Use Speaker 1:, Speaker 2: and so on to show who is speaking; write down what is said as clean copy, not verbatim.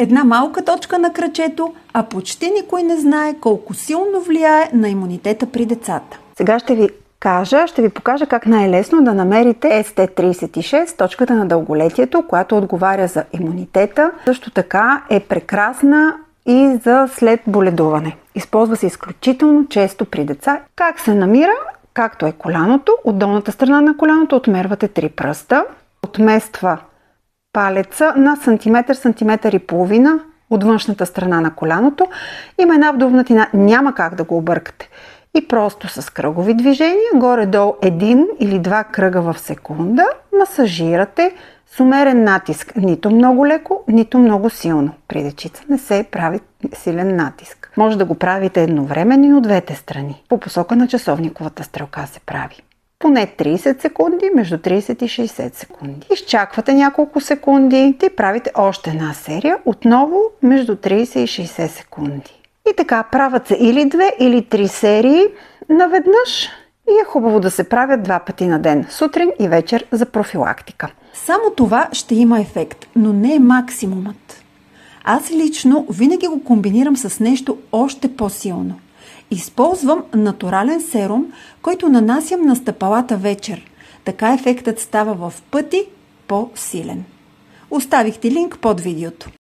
Speaker 1: Една малка точка на крачето, а почти никой не знае колко силно влияе на имунитета при децата.
Speaker 2: Сега ще ви покажа как най-лесно да намерите ST36, точката на дълголетието, която отговаря за имунитета. Също така е прекрасна и за след боледуване. Използва се изключително често при деца. Как се намира? Както е коляното, от долната страна на коляното отмервате 3 пръста, отмества палеца на сантиметър и половина от външната страна на коляното. Има една вдовнатина, няма как да го объркате. И просто с кръгови движения, горе-долу 1 или 2 кръга в секунда, масажирате с умерен натиск. Нито много леко, нито много силно. При дечица не се прави силен натиск. Може да го правите едновременно и от двете страни. По посока на часовниковата стрелка се прави. Поне 30 секунди, между 30 и 60 секунди. Изчаквате няколко секунди и правите още една серия, отново между 30 и 60 секунди. И така, правят се или 2 или 3 серии наведнъж и е хубаво да се правят 2 пъти на ден, сутрин и вечер за профилактика.
Speaker 1: Само това ще има ефект, но не е максимумът. Аз лично винаги го комбинирам с нещо още по-силно. Използвам натурален серум, който нанасям на стъпалата вечер. Така ефектът става в пъти по-силен. Оставих ти линк под видеото.